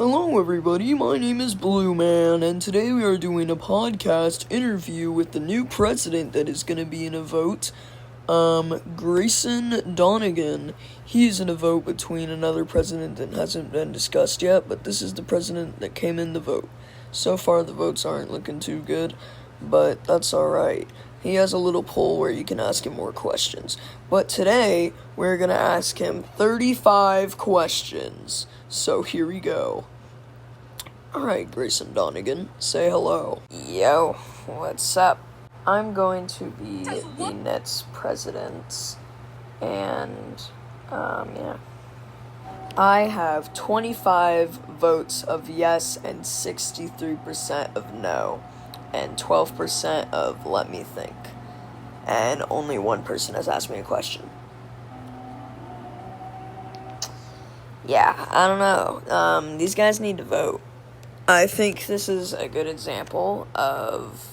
Hello everybody, my name is Blue Man, and today we are doing a podcast interview with the new president that is going to be in a vote, Greyson Donegan. He's in a vote between another president that hasn't been discussed yet, but this is the president that came in the vote. So far the votes aren't looking too good, but that's alright. He has a little poll where you can ask him more questions. But today, we're going to ask him 35 questions. So here we go. Alright, Greyson Donegan, say hello. Yo, what's up? I'm going to be the Nets president, and, yeah. I have 25 votes of yes and 63% of no, and 12% of let me think. And only one person has asked me a question. Yeah, I don't know. These guys need to vote. I think this is a good example of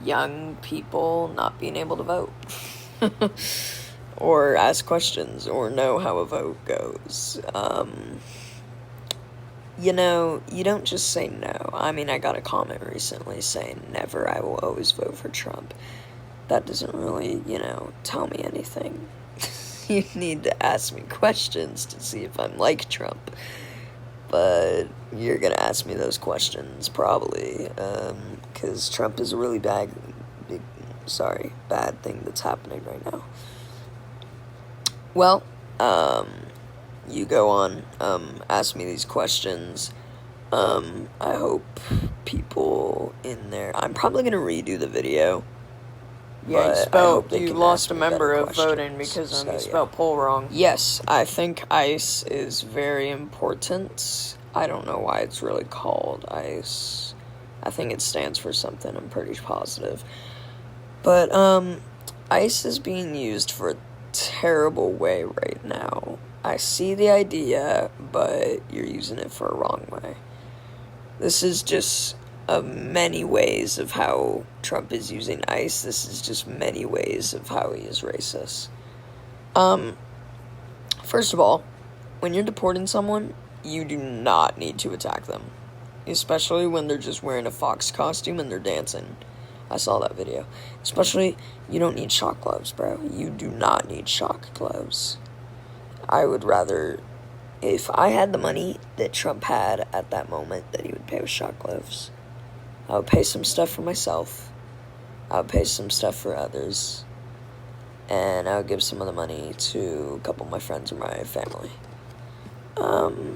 young people not being able to vote. Or ask questions, or know how a vote goes. You know, you don't just say no. I mean, I got a comment recently saying, never, I will always vote for Trump. That doesn't really, tell me anything. You need to ask me questions to see if I'm like Trump. But you're gonna ask me those questions, probably, because Trump is a really bad thing that's happening right now. Well, you go on, ask me these questions. I hope people in there, I'm probably gonna redo the video. Yeah, you lost a member of voting because you spelled poll wrong. Yes, I think ICE is very important. I don't know why it's really called ICE. I think it stands for something, I'm pretty positive. But, ICE is being used for a terrible way right now. I see the idea, but you're using it for a wrong way. This is just many ways of how Trump is using ICE. This is just many ways of how he is racist. First of all, when you're deporting someone, you do not need to attack them. Especially when they're just wearing a fox costume and they're dancing. I saw that video. Especially, you don't need shock gloves, bro. You do not need shock gloves. I would rather, if I had the money that Trump had at that moment that he would pay with shock gloves, I would pay some stuff for myself, I would pay some stuff for others, and I would give some of the money to a couple of my friends and my family.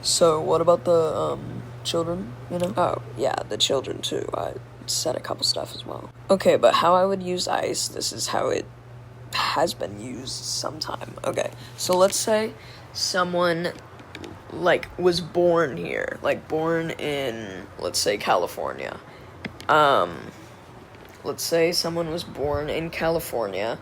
So what about the, children, Oh, yeah, the children too. I said a couple stuff as well. Okay, but how I would use ICE, this is how it has been used sometime. Okay, so let's say someone, was born here, born in, let's say, California. Let's say someone was born in California,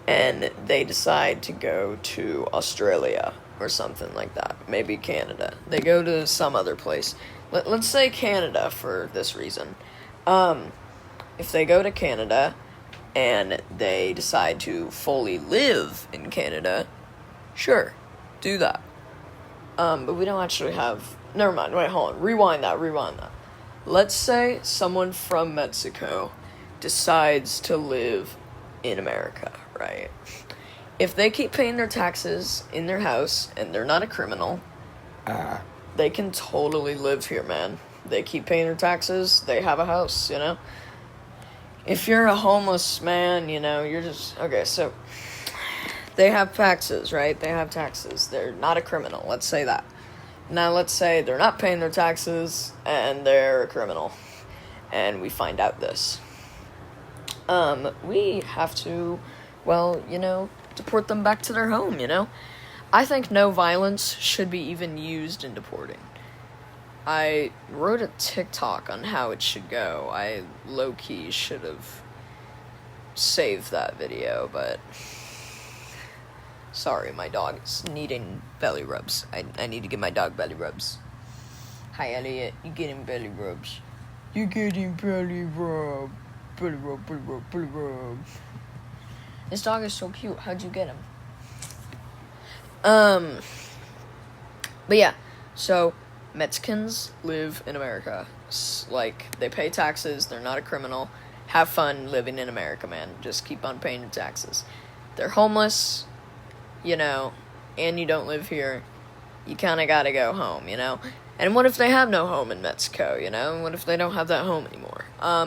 and they decide to go to Australia, or something like that. Maybe Canada. They go to some other place. Let's say Canada, for this reason. If they go to Canada, and they decide to fully live in Canada, sure, do that. But we don't actually have, never mind, wait, hold on, rewind that. Let's say someone from Mexico decides to live in America, right? If they keep paying their taxes in their house, and they're not a criminal, they can totally live here, man. They keep paying their taxes, they have a house, If you're a homeless man, you're just, okay, so, they have taxes, right? They have taxes. They're not a criminal, let's say that. Now, let's say they're not paying their taxes, and they're a criminal, and we find out this. We have to, deport them back to their home, I think no violence should be even used in deporting. I wrote a TikTok on how it should go. I low-key should have saved that video, but sorry, my dog is needing belly rubs. I need to give my dog belly rubs. Hi, Elliot. You getting belly rubs? You getting belly rub. Belly rub, belly rub, belly rub. This dog is so cute. How'd you get him? But yeah, so Mexicans live in America. Like, they pay taxes, they're not a criminal. Have fun living in America, man. Just keep on paying your taxes. They're homeless, you know, and you don't live here. You kind of gotta go home, you know? And what if they have no home in Mexico, you know? What if they don't have that home anymore?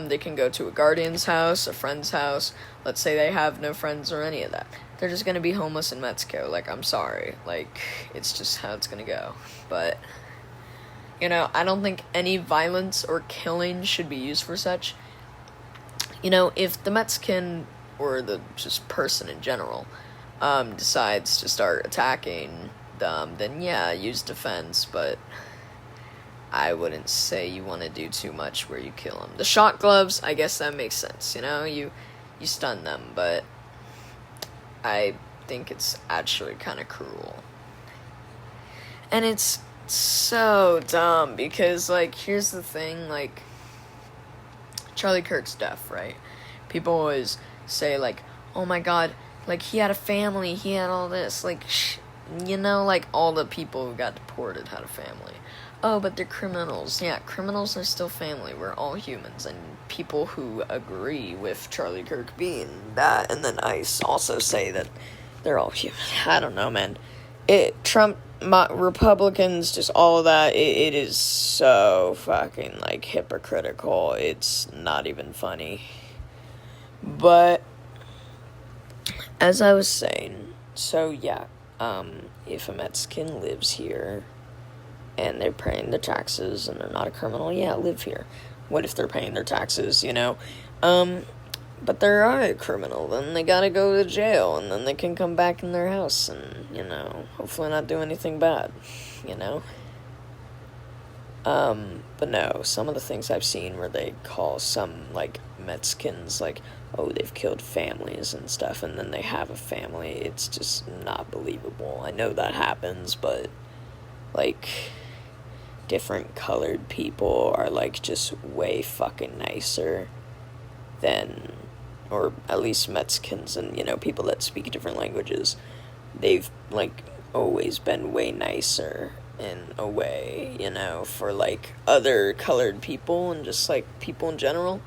They can go to a guardian's house, a friend's house. Let's say they have no friends or any of that. They're just gonna be homeless in Mexico. Like, I'm sorry. Like, it's just how it's gonna go. But, you know, I don't think any violence or killing should be used for such. You know, if the Mexican, or the just person in general, decides to start attacking them, then yeah, use defense, but I wouldn't say you want to do too much where you kill them. The shot gloves, I guess that makes sense, you know, you stun them, but I think it's actually kind of cruel. And it's so dumb, because, like, here's the thing, like, Charlie Kirk's death, right? People always say, like, oh my god, like, he had a family, he had all this, like, you know, like, all the people who got deported had a family. Oh, but they're criminals. Yeah, criminals are still family. We're all humans, and people who agree with Charlie Kirk being that, and then ICE also say that they're all human. I don't know, man. Trump, Republicans, just all of that, it is so fucking, like, hypocritical. It's not even funny. But, as I was saying, so yeah, if a Mexican lives here, and they're paying their taxes, and they're not a criminal, yeah, live here. What if they're paying their taxes, you know? But they're a criminal, then they gotta go to jail, and then they can come back in their house, and, you know, hopefully not do anything bad, you know? But no, some of the things I've seen where they call some, like, Mexicans, like, oh, they've killed families and stuff, and then they have a family, it's just not believable. I know that happens, but, like, different colored people are, like, just way fucking nicer than, or at least Mexicans and, you know, people that speak different languages. They've, like, always been way nicer in a way, you know, for, like, other colored people and just, like, people in general.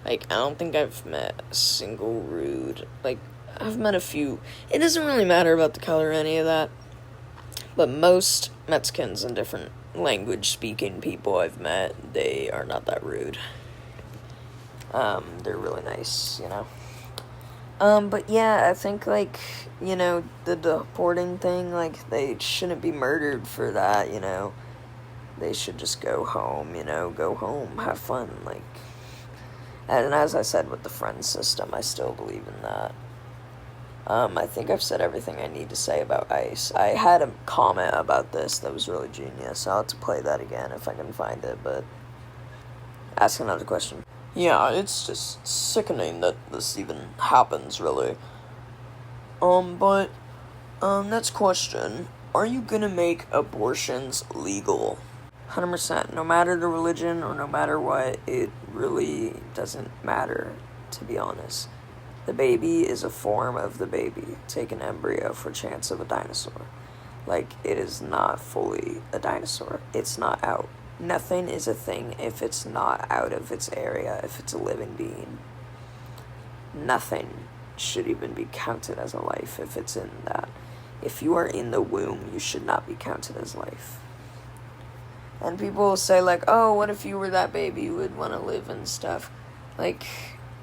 Like, I don't think I've met a single rude, like, I've met a few. It doesn't really matter about the color or any of that, but most Mexicans and different language-speaking people I've met, they are not that rude. They're really nice, you know. But yeah, I think, like, you know, the deporting thing, like, they shouldn't be murdered for that, you know. They should just go home, you know, go home, have fun, like. And as I said with the friend system, I still believe in that. I think I've said everything I need to say about ICE. I had a comment about this that was really genius. I'll have to play that again if I can find it, but ask another question. Yeah, it's just sickening that this even happens, really. Next question. Are you gonna make abortions legal? 100%. No matter the religion or no matter what, it really doesn't matter, to be honest. The baby is a form of the baby. Take an embryo for chance of a dinosaur. Like, it is not fully a dinosaur. It's not out. Nothing is a thing if it's not out of its area, if it's a living being. Nothing should even be counted as a life if it's in that. If you are in the womb, you should not be counted as life. And people will say, like, oh, what if you were that baby? You would want to live and stuff. Like,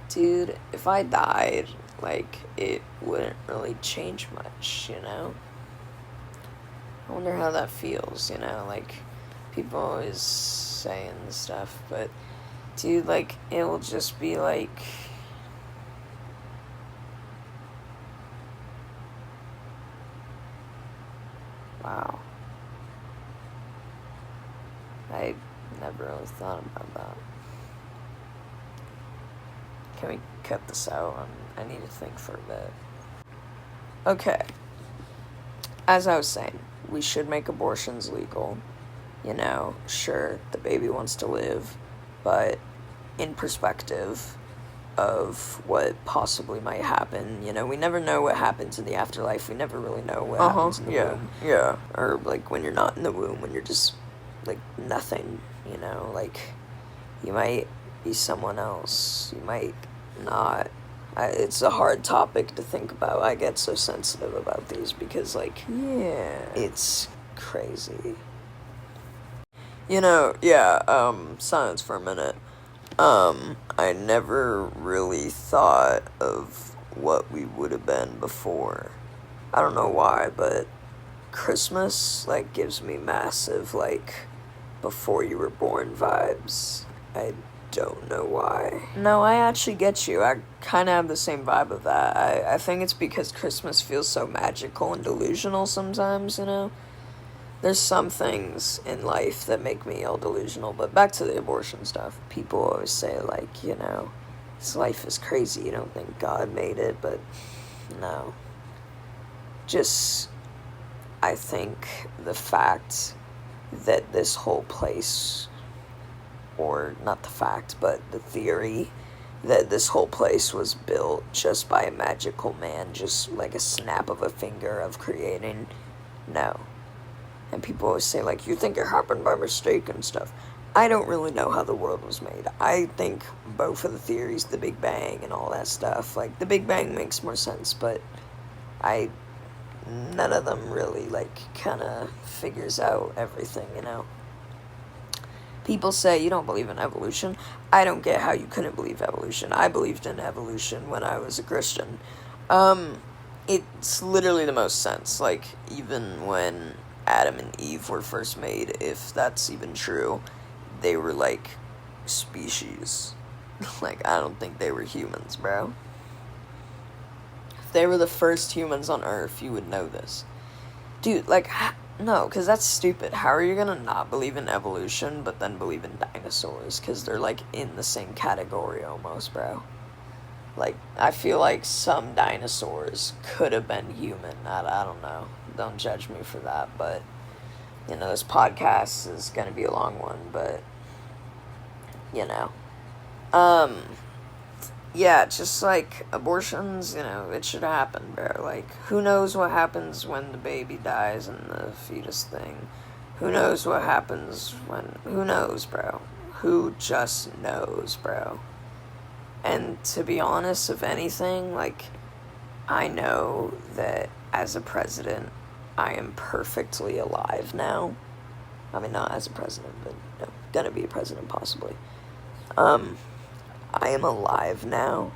dude, if I died, like, it wouldn't really change much, you know? I wonder how that feels, you know? Like, people always saying stuff, but, dude, like, it will just be, like, wow. I never really thought about that. Can we cut this out? I need to think for a bit. Okay. As I was saying, we should make abortions legal. You know, sure, the baby wants to live, but in perspective of what possibly might happen, you know, we never know what happens in the afterlife. We never really know what happens in the womb. Yeah. Or, like, when you're not in the womb, when you're just like, nothing, you know, like, you might be someone else, you might not. It's a hard topic to think about. I get so sensitive about these because, like, yeah, it's crazy. Silence for a minute. I never really thought of what we would have been before. I don't know why, but Christmas, like, gives me massive, like, before you were born vibes. I don't know why. No, I actually get you. I kind of have the same vibe of that. I think it's because Christmas feels so magical and delusional sometimes, you know? There's some things in life that make me all delusional, but back to the abortion stuff. People always say, like, you know, this life is crazy. You don't think God made it, but no. Just, I think the fact that this whole place, or not the fact, but the theory that this whole place was built just by a magical man, just like a snap of a finger of creating, no. And people always say, like, you think it happened by mistake and stuff. I don't really know how the world was made. I think both of the theories, the Big Bang and all that stuff, like, the Big Bang makes more sense, but none of them really, like, kind of figures out everything, you know? People say you don't believe in evolution. I don't get how you couldn't believe evolution. I believed in evolution when I was a Christian. It's literally the most sense. Like, even when Adam and Eve were first made, if that's even true, they were, like, species. Like, I don't think they were humans, bro. If they were the first humans on Earth, you would know this. Dude, like, no, because that's stupid. How are you gonna not believe in evolution, but then believe in dinosaurs? Because they're, like, in the same category almost, bro. Like, I feel like some dinosaurs could have been human. I don't know. Don't judge me for that, but, you know, this podcast is gonna be a long one, but, you know. Yeah, just, like, abortions, you know, it should happen, bro. Like, who knows what happens when the baby dies and the fetus thing? Who knows what happens when, who knows, bro? Who just knows, bro? And to be honest, if anything, like, I know that as a president, I am perfectly alive now. I mean, not as a president, but, you know, gonna be a president possibly. I am alive now,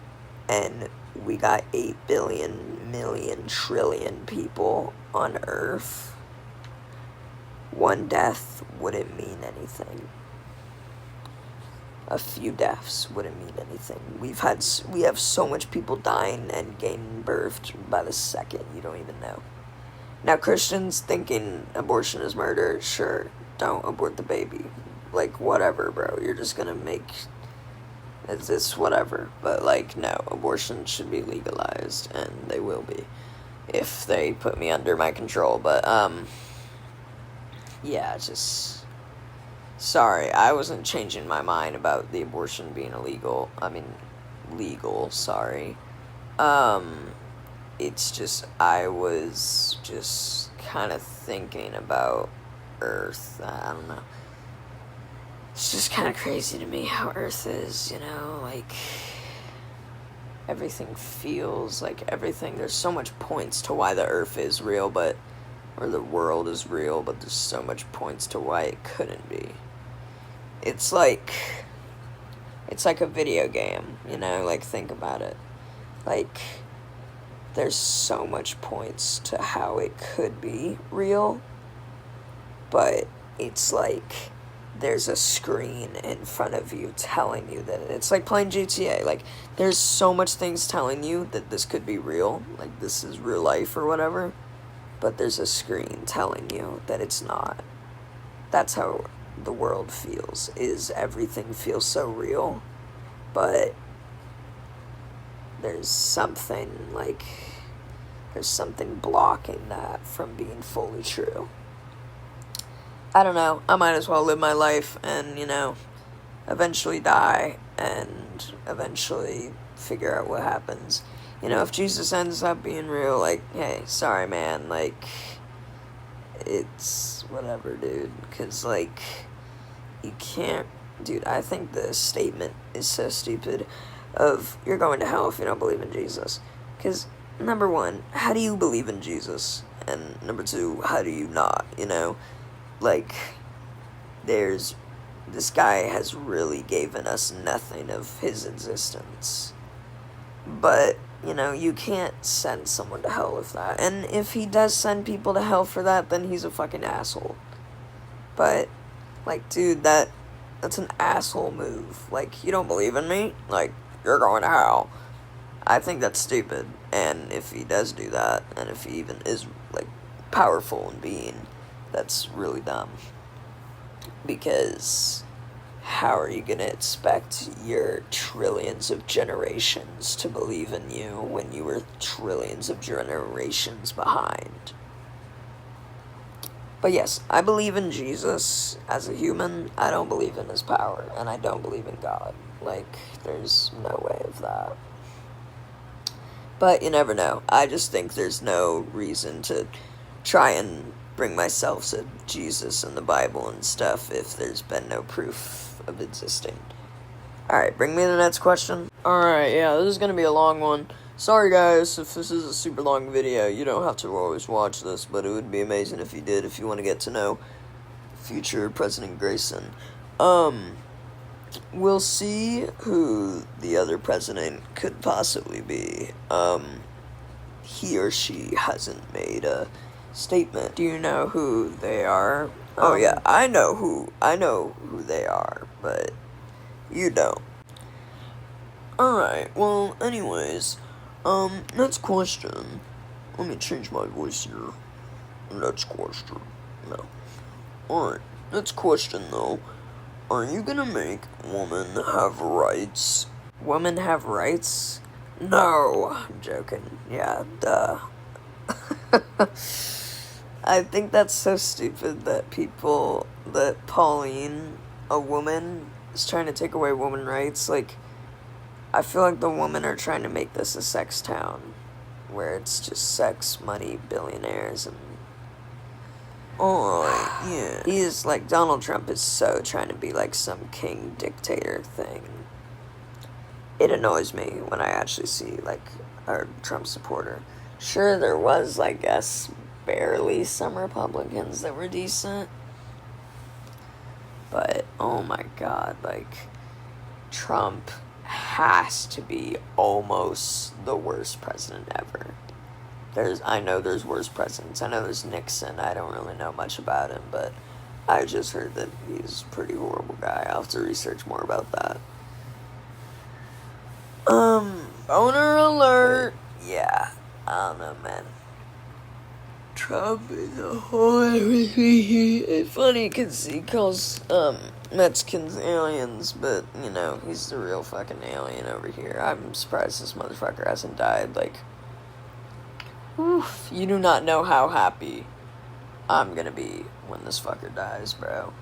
and we got 8 billion, million, trillion people on Earth. One death wouldn't mean anything. A few deaths wouldn't mean anything. We have so much people dying and gaining birth by the second, you don't even know. Now, Christians thinking abortion is murder, sure, don't abort the baby. Like, whatever, bro, you're just gonna make... It's whatever, but, like, no, abortion should be legalized, and they will be, if they put me under my control, but, yeah, just, sorry, I wasn't changing my mind about the abortion being illegal, legal, sorry, it's just, I was just kind of thinking about Earth, I don't know. It's just kind of crazy to me how Earth is, you know, like, everything feels like everything, there's so much points to why the Earth is real, or the world is real, but there's so much points to why it couldn't be. It's like a video game, you know, like, think about it. Like, there's so much points to how it could be real, but it's like... there's a screen in front of you telling you that it's like playing GTA. Like, there's so much things telling you that this could be real, like this is real life or whatever, but there's a screen telling you that it's not. That's how the world feels, is everything feels so real, but there's something blocking that from being fully true. I don't know, I might as well live my life and, you know, eventually die and eventually figure out what happens. You know, if Jesus ends up being real, like, hey, sorry, man, like, it's whatever, dude. Because, like, you can't... Dude, I think the statement is so stupid of, you're going to hell if you don't believe in Jesus. Because, number one, how do you believe in Jesus? And number two, how do you not, you know? Like, this guy has really given us nothing of his existence. But, you know, you can't send someone to hell with that. And if he does send people to hell for that, then he's a fucking asshole. But, like, dude, that's an asshole move. Like, you don't believe in me? Like, you're going to hell. I think that's stupid. And if he does do that, and if he even is, like, powerful in being, that's really dumb. Because how are you going to expect your trillions of generations to believe in you when you were trillions of generations behind? But yes, I believe in Jesus as a human. I don't believe in his power, and I don't believe in God. Like, there's no way of that. But you never know. I just think there's no reason to try and bring myself to Jesus and the Bible and stuff if there's been no proof of existing. Alright, bring me the next question. Alright, yeah, this is gonna be a long one. Sorry guys, if this is a super long video, you don't have to always watch this, but it would be amazing if you did, if you want to get to know future President Greyson. We'll see who the other president could possibly be. He or she hasn't made a statement. Do you know who they are? Oh yeah, I know who they are, but you don't. Alright, well, anyways, next question. Let me change my voice here. Next question. No. Alright, next question though. Are you gonna make women have rights? Women have rights? No. I'm joking. Yeah, duh. I think that's so stupid that Pauline, a woman, is trying to take away women rights. Like, I feel like the women are trying to make this a sex town, where it's just sex, money, billionaires, and... Alright, yeah. He's, like, Donald Trump is so trying to be, like, some king dictator thing. It annoys me when I actually see, like, a Trump supporter. Sure, there was, I guess, barely some Republicans that were decent. But, oh my god, like, Trump has to be almost the worst president ever. I know there's worse presidents. I know there's Nixon. I don't really know much about him, but I just heard that he's a pretty horrible guy. I'll have to research more about that. Boner alert! But, yeah, I don't know, man. Trump is a whole everything. It's funny because he calls Mexicans aliens, but you know he's the real fucking alien over here. I'm surprised this motherfucker hasn't died. Like, oof, you do not know how happy I'm gonna be when this fucker dies, bro.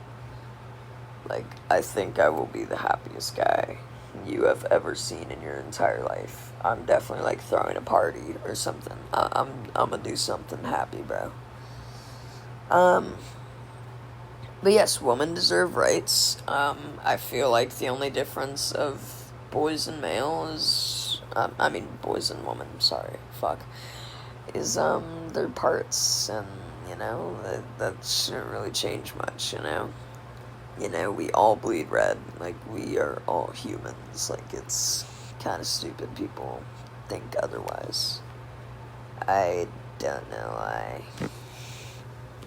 Like, I think I will be the happiest guy you have ever seen in your entire life. I'm definitely, like, throwing a party or something. I'm gonna do something happy, bro. But yes, women deserve rights. I feel like the only difference of boys and male is, boys and women, sorry, fuck, is, their parts, and, you know, that shouldn't really change much, you know? You know, we all bleed red, like, we are all humans, like, it's kind of stupid people think otherwise. I don't know why.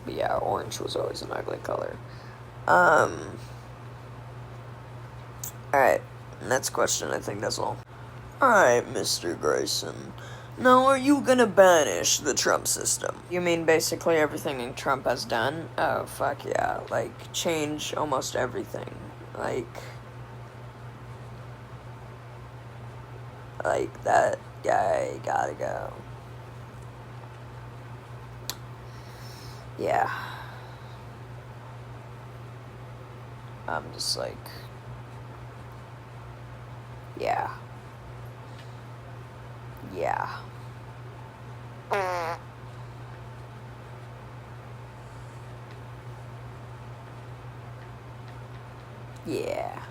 But yeah, orange was always an ugly color. Alright, next question, I think that's all. Alright, Mr. Greyson. Now, are you gonna banish the Trump system? You mean basically everything Trump has done? Oh, fuck yeah. Like, change almost everything. Like that guy gotta go. Yeah. I'm just like... Yeah. Yeah. Yeah.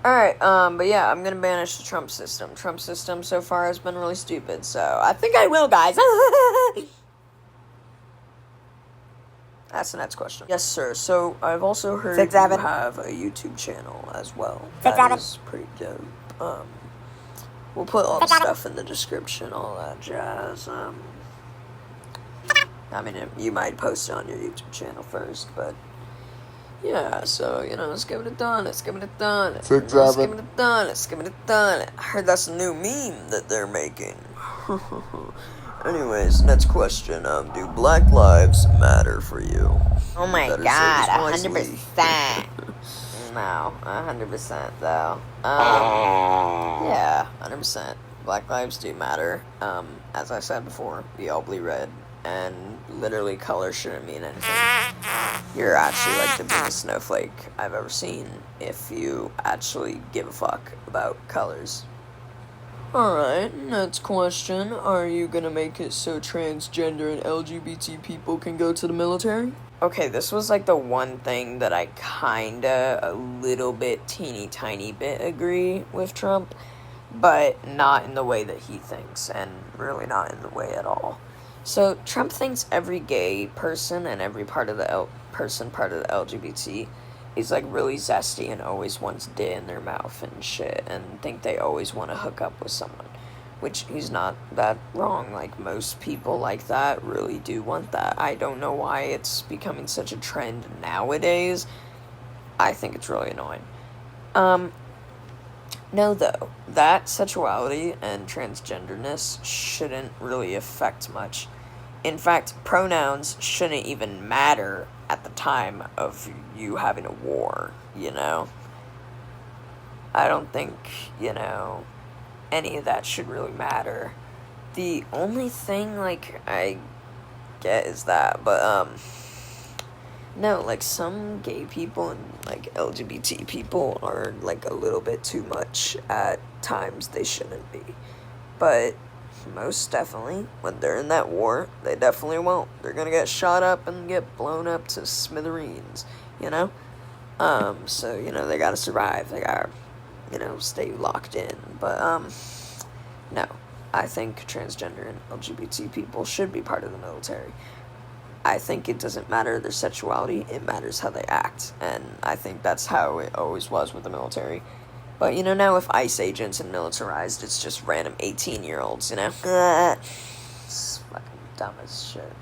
Alright, but yeah, I'm gonna banish the Trump system. Trump system so far has been really stupid, so I think I will, guys. That's the next question. Yes, sir. So, I've also heard you have a YouTube channel as well. That is pretty dope. We'll put all the stuff in the description, all that jazz. I mean, you might post it on your YouTube channel first, but yeah, so, you know, let's give it done. Let's give it done. Let's give it done. Let's give it done. I heard that's a new meme that they're making. Anyways, next question. Do Black Lives matter for you? Oh my god, 100%. No, 100% though. Yeah, 100%. Black lives do matter. As I said before, we all bleed red, and literally color shouldn't mean anything. You're actually like the biggest snowflake I've ever seen if you actually give a fuck about colors. Alright, next question. Are you gonna make it so transgender and LGBT people can go to the military? Okay, this was like the one thing that I kinda, a little bit, teeny tiny bit agree with Trump, but not in the way that he thinks, and really not in the way at all. So, Trump thinks every gay person and every part of the part of the LGBT is like really zesty and always wants dick in their mouth and shit, and think they always want to hook up with someone, which he's not that wrong. Like, most people like that really do want that. I don't know why it's becoming such a trend nowadays. I think it's really annoying. No, though, that sexuality and transgenderness shouldn't really affect much. In fact, pronouns shouldn't even matter at the time of you having a war, you know? I don't think, you know, any of that should really matter. The only thing, like, I get is that, but, no, like, some gay people and, like, LGBT people are, like, a little bit too much at times they shouldn't be. But most definitely, when they're in that war, they definitely won't. They're gonna get shot up and get blown up to smithereens, you know? So, you know, they gotta survive. They gotta, you know, stay locked in. But, no. I think transgender and LGBT people should be part of the military. I think it doesn't matter their sexuality, it matters how they act. And I think that's how it always was with the military. But, you know, now with ICE agents and militarized, it's just random 18-year-olds, you know? It's fucking dumb as shit.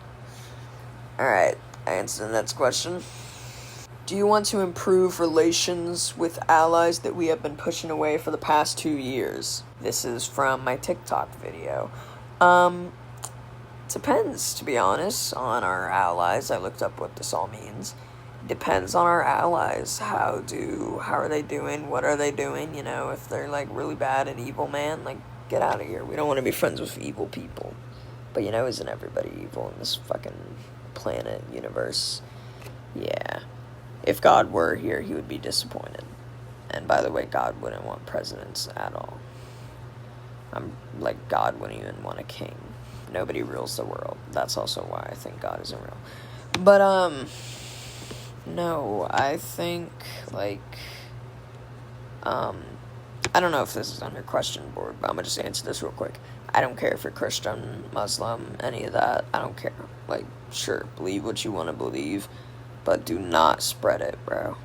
Alright, I answer the next question. Do you want to improve relations with allies that we have been pushing away for the past 2 years? This is from my TikTok video. Depends, to be honest, on our allies. I looked up what this all means. Depends on our allies. How are they doing? What are they doing? You know, if they're, like, really bad and evil, man, like, get out of here. We don't want to be friends with evil people. But, you know, isn't everybody evil in this fucking planet, universe? Yeah. If God were here, he would be disappointed. And, by the way, God wouldn't want presidents at all. God wouldn't even want a king. Nobody rules the world. That's also why I think God isn't real. But, no, I think, like, I don't know if this is on your question board, but I'm gonna just answer this real quick. I don't care if you're Christian, Muslim, any of that. I don't care. Like, sure, believe what you want to believe, but do not spread it, bro.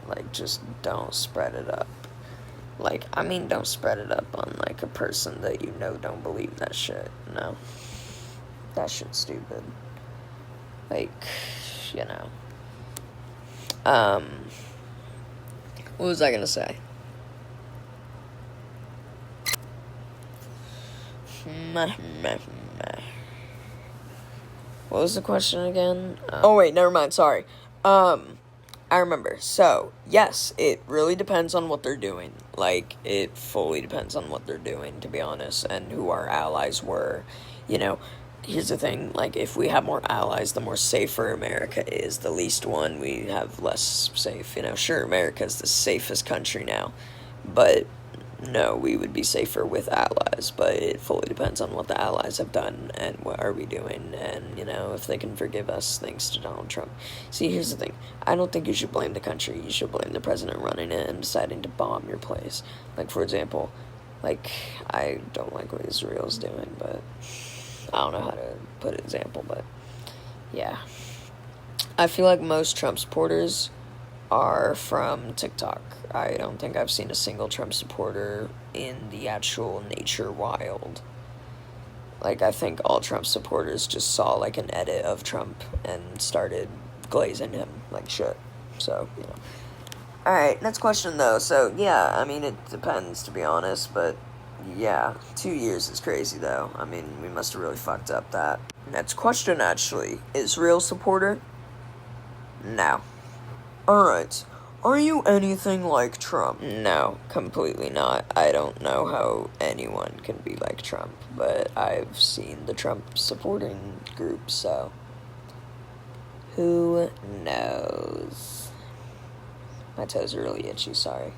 Like, just don't spread it up. Like, I mean, don't spread it up on, like, a person that you know don't believe that shit, no. That shit's stupid. Like, you know. What was I gonna say? What was the question again? Oh wait, never mind, sorry. I remember. So, yes, it really depends on what they're doing. Like, it fully depends on what they're doing, to be honest, and who our allies were. You know, here's the thing, like, if we have more allies, the more safer America is. The least one, we have less safe. You know, sure, America's the safest country now, but no, we would be safer with allies, but it fully depends on what the allies have done and what are we doing, and, you know, if they can forgive us thanks to Donald Trump. See, here's the thing. I don't think you should blame the country. You should blame the president running it and deciding to bomb your place. Like, for example, like, I don't like what Israel's doing, but I don't know how to put an example, but yeah. I feel like most Trump supporters are from TikTok. I don't think I've seen a single Trump supporter in the actual nature wild. Like, I think all Trump supporters just saw, like, an edit of Trump and started glazing him like shit. So, you know. Alright, next question, though. So, yeah, I mean, it depends, to be honest, but, yeah, 2 years is crazy, though. I mean, we must have really fucked up that. Next question, actually. Israel supporter? No. Alright. Are you anything like Trump? No, completely not. I don't know how anyone can be like Trump, but I've seen the Trump supporting group, so who knows? My toes are really itchy, sorry.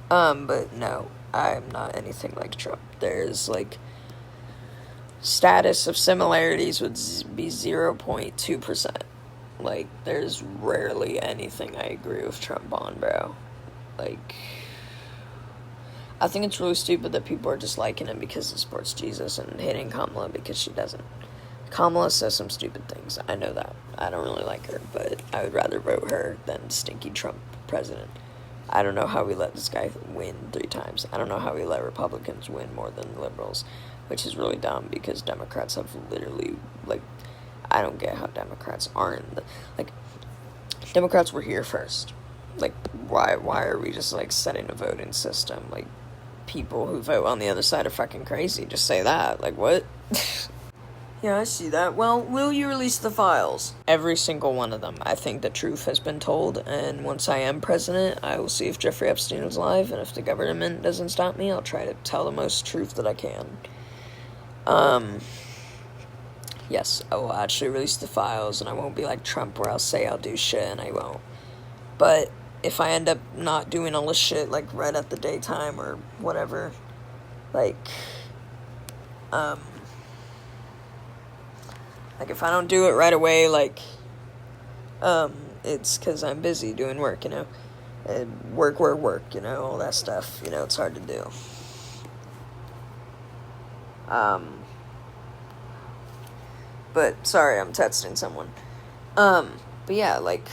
But no, I'm not anything like Trump. There's, like, status of similarities would be 0.2%. Like, there's rarely anything I agree with Trump on, bro. Like, I think it's really stupid that people are just liking him because he supports Jesus and hating Kamala because she doesn't. Kamala says some stupid things. I know that. I don't really like her, but I would rather vote her than stinky Trump president. I don't know how we let this guy win 3 times. I don't know how we let Republicans win more than liberals, which is really dumb because Democrats have literally, like, I don't get how Democrats aren't, like, Democrats were here first. Like, why are we just, like, setting a voting system? Like, people who vote on the other side are fucking crazy. Just say that. Like, what? Yeah, I see that. Well, will you release the files? Every single one of them. I think the truth has been told, and once I am president, I will see if Jeffrey Epstein is alive, and if the government doesn't stop me, I'll try to tell the most truth that I can. Yes, I will actually release the files, and I won't be like Trump where I'll say I'll do shit and I won't. But if I end up not doing all this shit, like, right at the daytime or whatever, like, if I don't do it right away, like, it's because I'm busy doing work, you know, and work, you know, all that stuff, you know, it's hard to do. But, sorry, I'm texting someone. But yeah, like,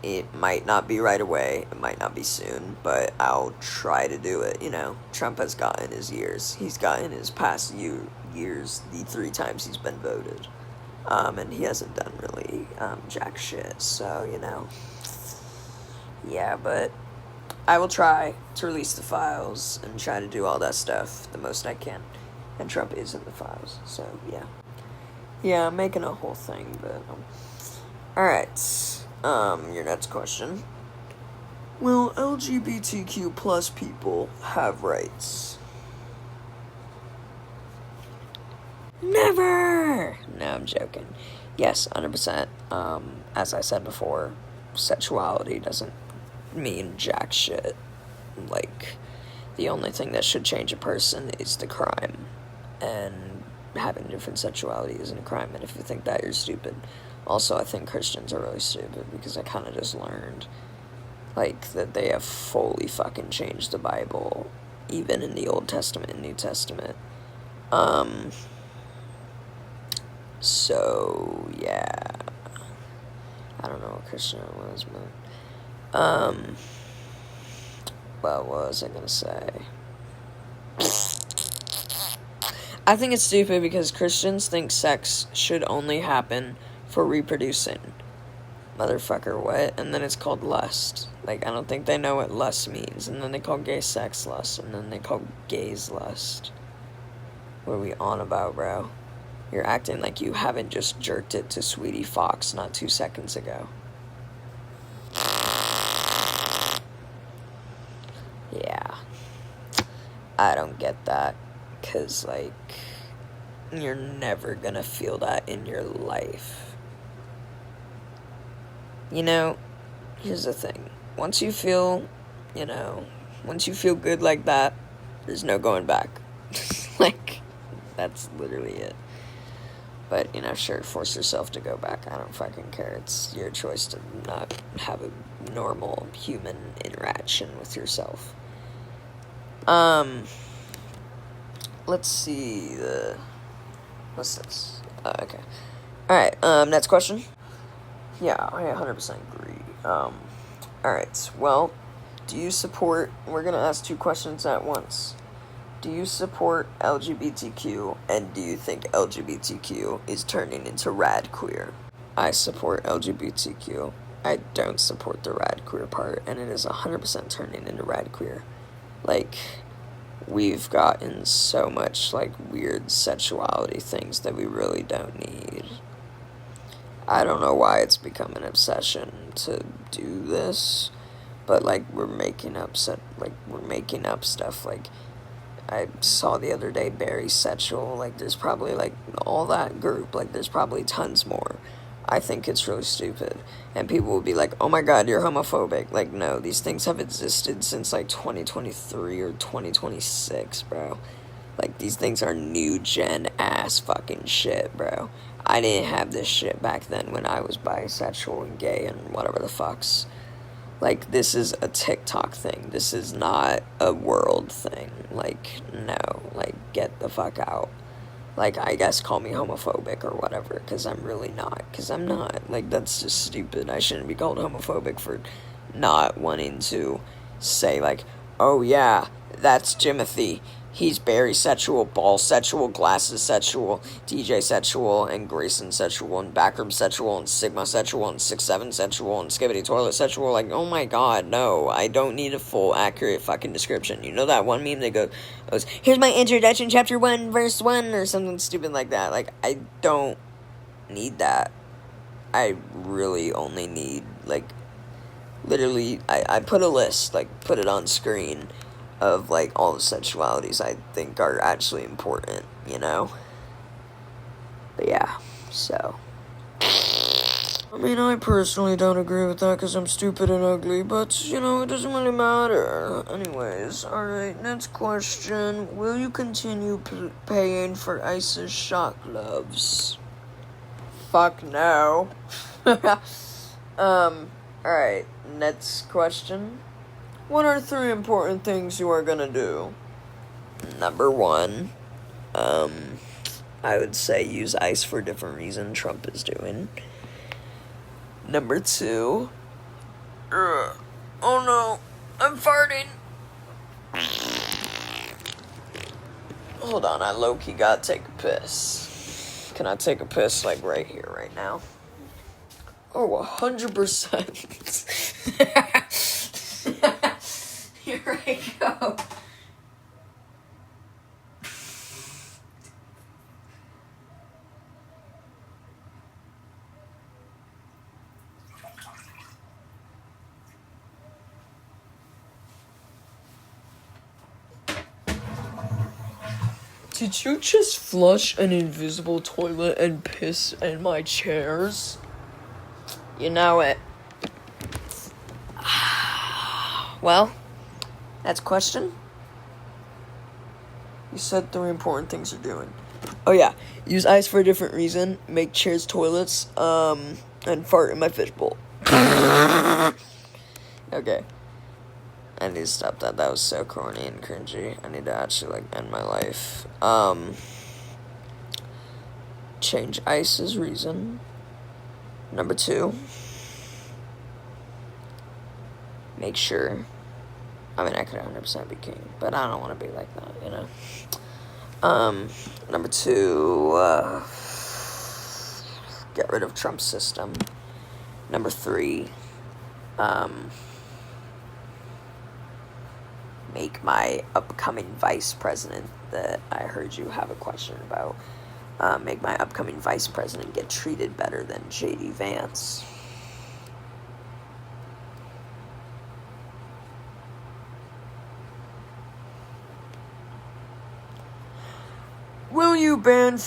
it might not be right away, it might not be soon, but I'll try to do it, you know. Trump has gotten his years. He's gotten his past years, the 3 times he's been voted. And he hasn't done really, jack shit, so, you know. Yeah, but I will try to release the files and try to do all that stuff the most I can. And Trump is in the files, so, yeah. Yeah, I'm making a whole thing, but, alright, your next question. Will LGBTQ plus people have rights? Never! No, I'm joking. Yes, 100%. As I said before, sexuality doesn't mean jack shit. Like, the only thing that should change a person is the crime, and having a different sexuality isn't a crime, and if you think that, you're stupid. Also, I think Christians are really stupid, because I kind of just learned, like, that they have fully fucking changed the Bible, even in the Old Testament and New Testament. So, yeah. I don't know what Christian it was, but, well, what was I gonna say? I think it's stupid because Christians think sex should only happen for reproducing. Motherfucker, what? And then it's called lust. Like, I don't think they know what lust means. And then they call gay sex lust. And then they call gays lust. What are we on about, bro? You're acting like you haven't just jerked it to Sweetie Fox not 2 seconds ago. Yeah. I don't get that. 'Cause, like, you're never gonna feel that in your life. You know, here's the thing. Once you feel you know, once you feel good like that, there's no going back. Like, that's literally it. But, you know, sure, force yourself to go back. I don't fucking care. It's your choice to not have a normal human interaction with yourself. Let's see what's this? Okay. Alright, next question. Yeah, I 100% agree. Alright, well, do you support, we're gonna ask 2 questions at once. Do you support LGBTQ, and do you think LGBTQ is turning into rad queer? I support LGBTQ. I don't support the rad queer part, and it is 100% turning into rad queer. Like, we've gotten so much, like, weird sexuality things that we really don't need. I don't know why it's become an obsession to do this, but, like, we're making up stuff, like, I saw the other day Barrysexual, like, there's probably, like, all that group, like, there's probably tons more. I think it's really stupid, and people will be like, oh my god, you're homophobic. Like, no, these things have existed since, like, 2023 or 2026, bro. Like, these things are new gen ass fucking shit, bro. I didn't have this shit back then when I was bisexual and gay and whatever the fucks. Like, this is a TikTok thing. This is not a world thing. Like, no. Like, get the fuck out. Like, I guess call me homophobic or whatever, because I'm really not. Because I'm not. Like, that's just stupid. I shouldn't be called homophobic for not wanting to say, like, oh yeah, that's Jimothy. He's Barrysexual, Ball-sexual, Glasses-sexual, DJ-sexual, and Greyson-sexual, and Backroom-sexual, and Sigma-sexual, and 6'7"-sexual, and Skibbity-toilet-sexual. Like, oh my god, no. I don't need a full, accurate fucking description. You know that one meme that goes, here's my introduction, chapter 1, verse 1, or something stupid like that. Like, I don't need that. I really only need, like, literally, I put a list, like, put it on screen of, like, all the sexualities I think are actually important, you know? But yeah, so. I mean, I personally don't agree with that because I'm stupid and ugly, but, you know, it doesn't really matter. Anyways, alright, next question. Will you continue paying for ISIS shock gloves? Fuck no. Alright, next question. What are 3 important things you are gonna do? Number 1, I would say use ice for a different reason Trump is doing. Number 2, oh no, I'm farting. Hold on, I low-key gotta take a piss. Can I take a piss, like, right here, right now? Oh, 100%. Here I go. Did you just flush an invisible toilet and piss in my chairs? You know it. Well, that's a question. You said 3 important things you're doing. Oh yeah, use ice for a different reason, make chairs toilets, and fart in my fishbowl. Okay. I need to stop that. That was so corny and cringy. I need to actually, like, end my life. Change ice's reason. Number 2. Make sure. I mean, I could 100% be king, but I don't want to be like that, you know? Number 2, get rid of Trump's system. Number 3, make my upcoming vice president that I heard you have a question about, make my upcoming vice president get treated better than J.D. Vance. Will you ban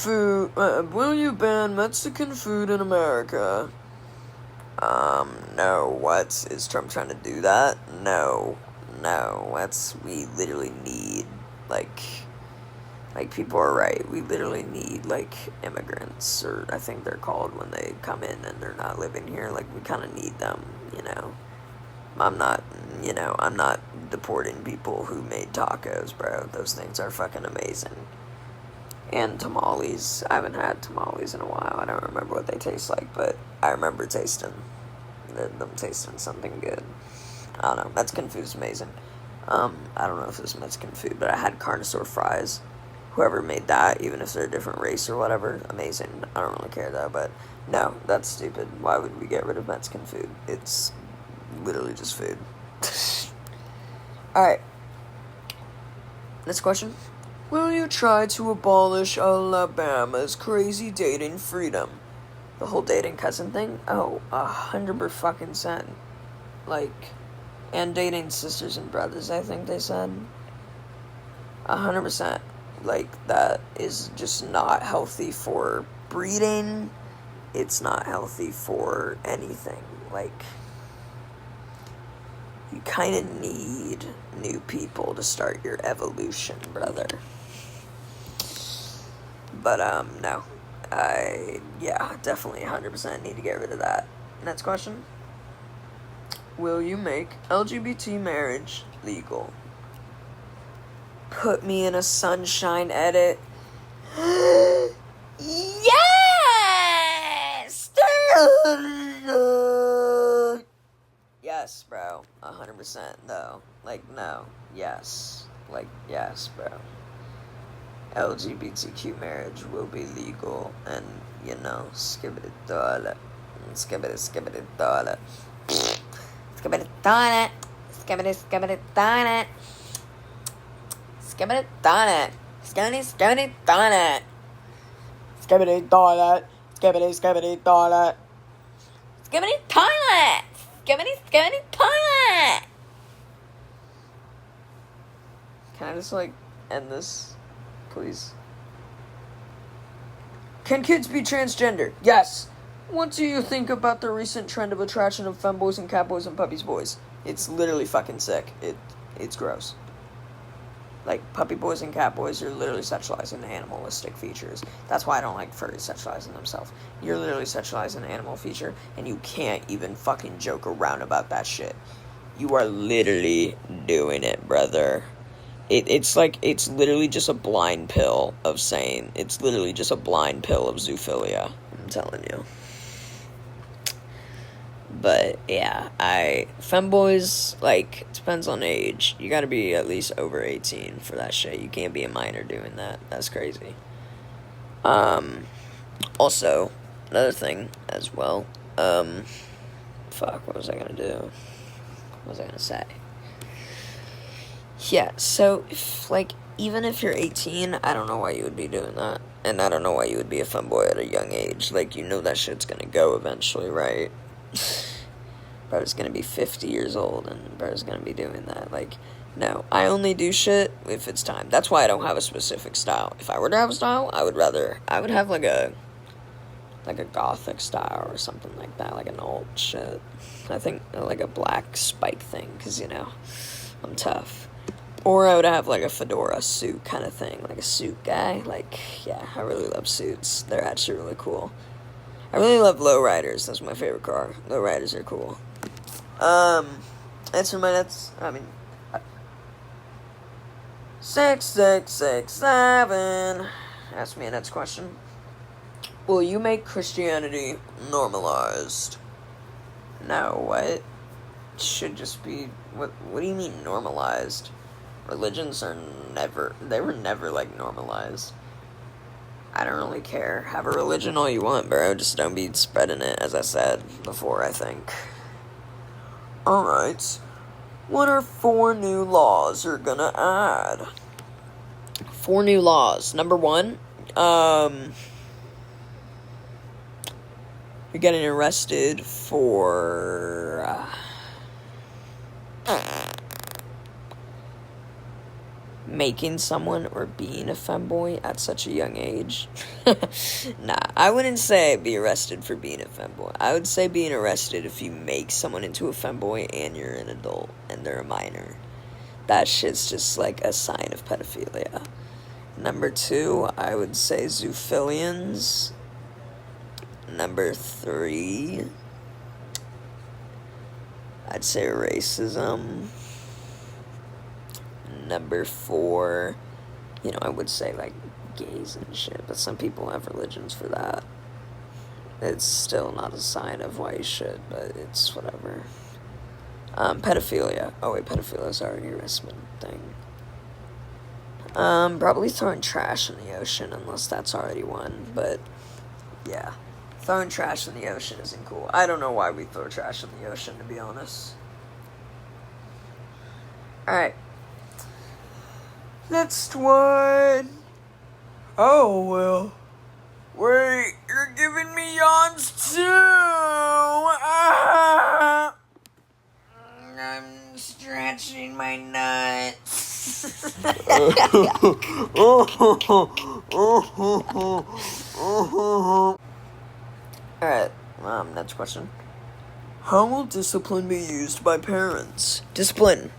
Mexican food in America? No. What? Is Trump trying to do that? No. no, we literally need, people are right. We literally need, immigrants, or I think they're called when they come in and they're not living here. We kind of need them, I'm not deporting people who made tacos, bro. Those things are fucking amazing. And tamales. I haven't had tamales in a while. I don't remember what they taste like, but I remember tasting them tasting something good. I don't know. Mexican food's amazing. I don't know if it was Mexican food, but I had carne asada fries. Whoever made that, even if they're a different race or whatever, amazing. I don't really care though, but no, that's stupid. Why would we get rid of Mexican food? It's literally just food. Alright. Next question. Will you try to abolish Alabama's crazy dating freedom? The whole dating cousin thing? Oh, 100%. And dating sisters and brothers, I think they said. 100%. That is just not healthy for breeding. It's not healthy for anything. You kind of need new people to start your evolution, brother. But, no. Definitely 100% need to get rid of that. Next question. Will you make LGBT marriage legal? Put me in a sunshine edit. Yes! Yes, bro. 100% though. No. Yes. Yes, bro. LGBTQ marriage will be legal, and skibbity toilet. Skibbity toilet. Skibbity toilet. Skibbity toilet. Skibbity toilet. Skibbity toilet. Skibbity toilet. Skibbity toilet. Skibbity toilet. Skibbity toilet. Can I just end this, please? Can kids be transgender? Yes. What do you think about the recent trend of attraction of femboys and catboys and puppies boys? It's literally fucking sick. It's gross. Puppy boys and cat boys are literally sexualizing animalistic features. That's why I don't like furries sexualizing themselves. You're literally sexualizing an animal feature, and you can't even fucking joke around about that shit. You are literally doing it, brother. It's literally just a blind pill of saying, it's literally just a blind pill of zoophilia. I'm telling you. But, yeah, femboys, depends on age. You gotta be at least over 18 for that shit. You can't be a minor doing that. That's crazy. Also, another thing as well, what was I gonna do? What was I gonna say? Yeah, so, even if you're 18, I don't know why you would be doing that. And I don't know why you would be a femboy at a young age. That shit's gonna go eventually, right? Bro's gonna be 50 years old, and bro's gonna be doing that. No, I only do shit if it's time. That's why I don't have a specific style. If I were to have a style, I would have a gothic style or something like that, an old shit. I think, a black spike thing, because, I'm tough. Or I would have, a fedora suit kind of thing, a suit guy. Yeah, I really love suits. They're actually really cool. I really love lowriders. That's my favorite car. Lowriders are cool. Answer my next, 6667. Ask me a next question. Will you make Christianity normalized? No, what? Should just be, what do you mean normalized? Religions were never normalized. I don't really care. Have a religion all you want, bro. Just don't be spreading it, as I said before, I think. Alright. What are 4 new laws you're gonna add? 4 new laws. Number 1, you're getting arrested for, making someone or being a femboy at such a young age. Nah, I wouldn't say be arrested for being a femboy. I would say being arrested if you make someone into a femboy and you're an adult and they're a minor. that shit's just like a sign of pedophilia. Number 2, I would say zoophilians. Number 3, I'd say racism. Number 4, I would say like gays and shit, but some people have religions for that. It's still not a sign of why you should, but it's whatever. Pedophilia. Oh wait, pedophilia is already a harassment thing. Probably throwing trash in the ocean, unless that's already one, but yeah. Throwing trash in the ocean isn't cool. I don't know why we throw trash in the ocean, to be honest. Alright. Next one. Oh, well. Wait, you're giving me yawns too! Ah! I'm stretching my nuts. Alright, next question. How will discipline be used by parents? Discipline.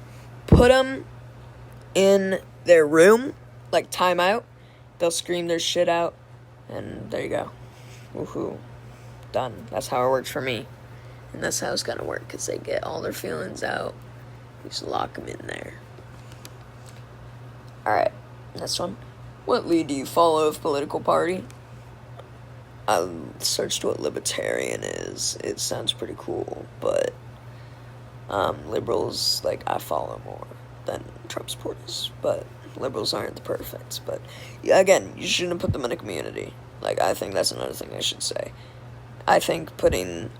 Put them in their room, like timeout. They'll scream their shit out, and there you go. Woohoo. Done. That's how it works for me. And that's how it's gonna work, because they get all their feelings out. You just lock them in there. Alright, next one. What lead do you follow of political party? I searched what libertarian is. It sounds pretty cool, but liberals, like, I follow more than Trump supporters, but liberals aren't the perfect. But yeah, again, you shouldn't put them in a community. Like, I think that's another thing I should say. I think putting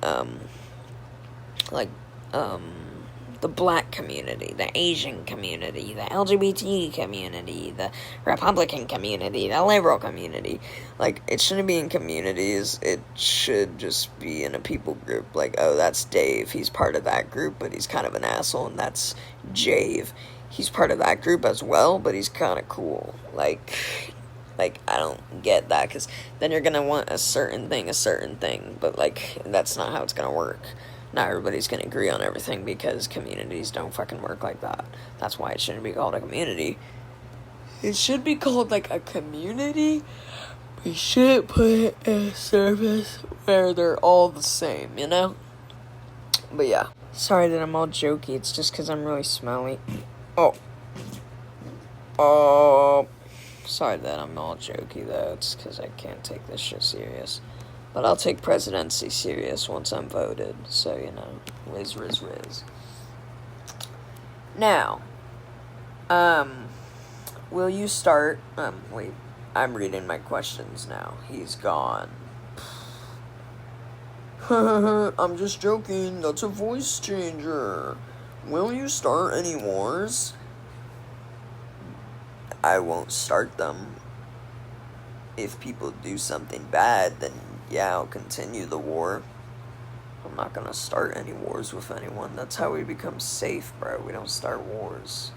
the black community, the Asian community, the LGBT community, the Republican community, the liberal community, like, it shouldn't be in communities. It should just be in a people group. Like, oh, that's Dave, he's part of that group, but he's kind of an asshole. And that's Jave, he's part of that group as well, but he's kind of cool. Like, I don't get that, because then you're gonna want a certain thing, but, like, that's not how it's gonna work. Not everybody's gonna agree on everything, because communities don't fucking work like that. That's why it shouldn't be called a community. It should be called, like, a community. We shouldn't put it in a service where they're all the same, you know? But yeah. Sorry that I'm all jokey, it's just because I'm really smelly. Sorry that I'm all jokey, though. It's because I can't take this shit serious. But I'll take presidency serious once I'm voted. So, whiz. Now, will you start... wait, I'm reading my questions now. He's gone. I'm just joking. That's a voice changer. Will you start any wars? I won't start them. If people do something bad, then yeah, I'll continue the war. I'm not gonna start any wars with anyone. That's how we become safe, bro. We don't start wars.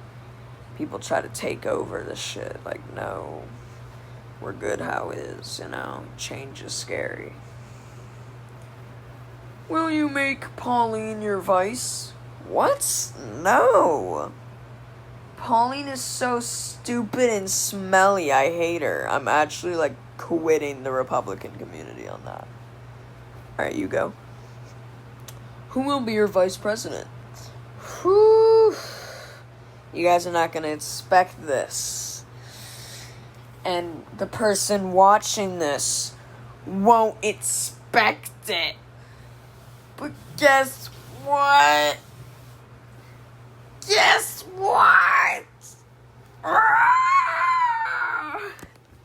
People try to take over this shit. Like, no. We're good how it is, Change is scary. Will you make Pauline your vice? What? No. Pauline is so stupid and smelly. I hate her. I'm actually, like, quitting the Republican community on that. Alright, you go. Who will be your vice president? Whew. You guys are not gonna expect this. And the person watching this won't expect it. But guess what? Guess what?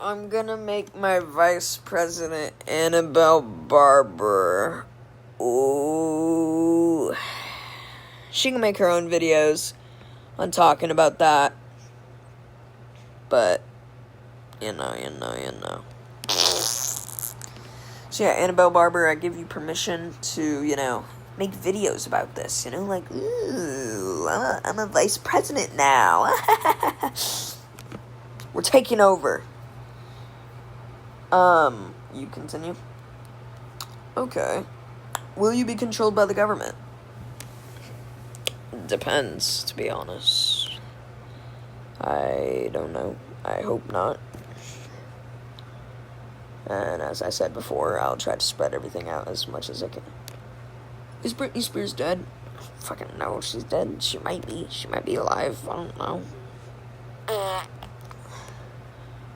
I'm gonna make my vice president Annabelle Barber. Ooh. She can make her own videos on talking about that. But, you know. So yeah, Annabelle Barber, I give you permission to, make videos about this, like, ooh, I'm a vice president now. We're taking over. You continue. Okay. Will you be controlled by the government? Depends, to be honest. I don't know. I hope not. And as I said before, I'll try to spread everything out as much as I can. Is Britney Spears dead? Fucking no, she's dead. She might be. She might be alive. I don't know.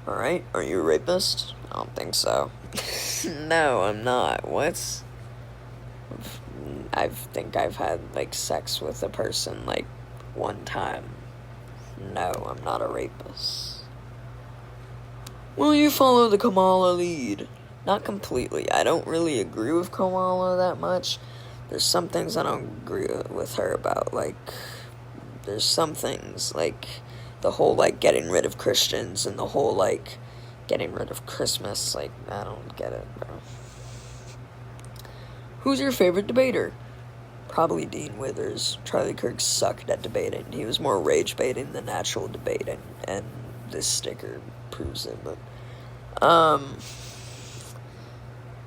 Alright, are you a rapist? I don't think so. No, I'm not. What? I think I've had, like, sex with a person, like, one time. No, I'm not a rapist. Will you follow the Kamala lead? Not completely. I don't really agree with Kamala that much. There's some things I don't agree with her about, like, there's some things, like, the whole, like, getting rid of Christians and the whole, like, getting rid of Christmas, like, I don't get it, bro. Who's your favorite debater? Probably Dean Withers. Charlie Kirk sucked at debating. He was more rage baiting than actual debating, and this sticker proves it, but,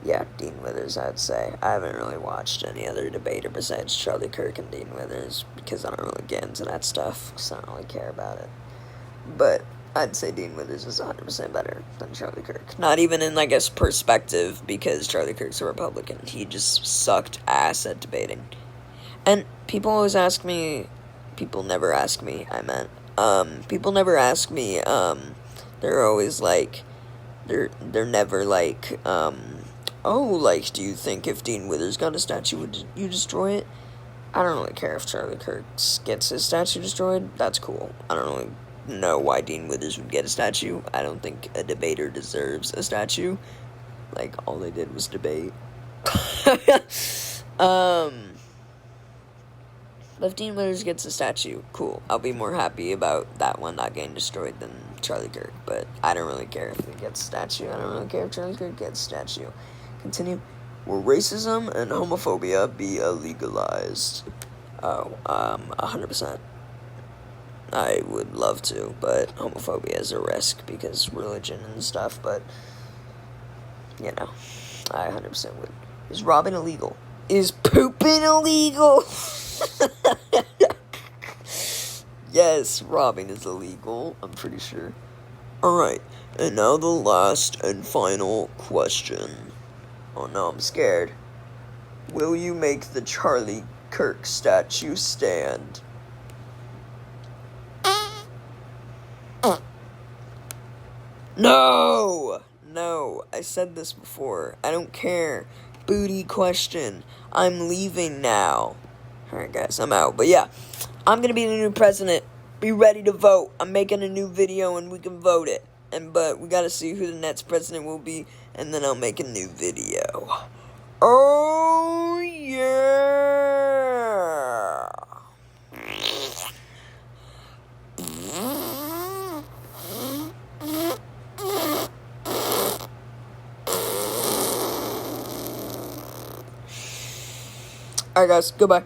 yeah, Dean Withers, I'd say. I haven't really watched any other debater besides Charlie Kirk and Dean Withers, because I don't really get into that stuff, because I don't really care about it. But I'd say Dean Withers is 100% better than Charlie Kirk. Not even in, I guess, perspective, because Charlie Kirk's a Republican. He just sucked ass at debating. And people always ask me, people never ask me, people never ask me, they're always like, they're never like, oh, like, do you think if Dean Withers got a statue, would you destroy it? I don't really care if Charlie Kirk gets his statue destroyed. That's cool. I don't really know why Dean Withers would get a statue. I don't think a debater deserves a statue. Like, all they did was debate. If Dean Withers gets a statue, cool. I'll be more happy about that one not getting destroyed than Charlie Kirk. But I don't really care if he gets a statue. I don't really care if Charlie Kirk gets a statue. Continue. Will racism and homophobia be legalized? Oh, 100%. I would love to, but homophobia is a risk because religion and stuff, but, you know, I 100% would. Is robbing illegal? Is pooping illegal? Yes, robbing is illegal, I'm pretty sure. Alright, and now the last and final question. Oh no, I'm scared. Will you make the Charlie Kirk statue stand? No! No, I said this before. I don't care. Booty question. I'm leaving now. Alright guys, I'm out. But yeah, I'm gonna be the new president. Be ready to vote. I'm making a new video and we can vote it. But we gotta see who the next president will be, and then I'll make a new video. Oh yeah! Alright guys, goodbye.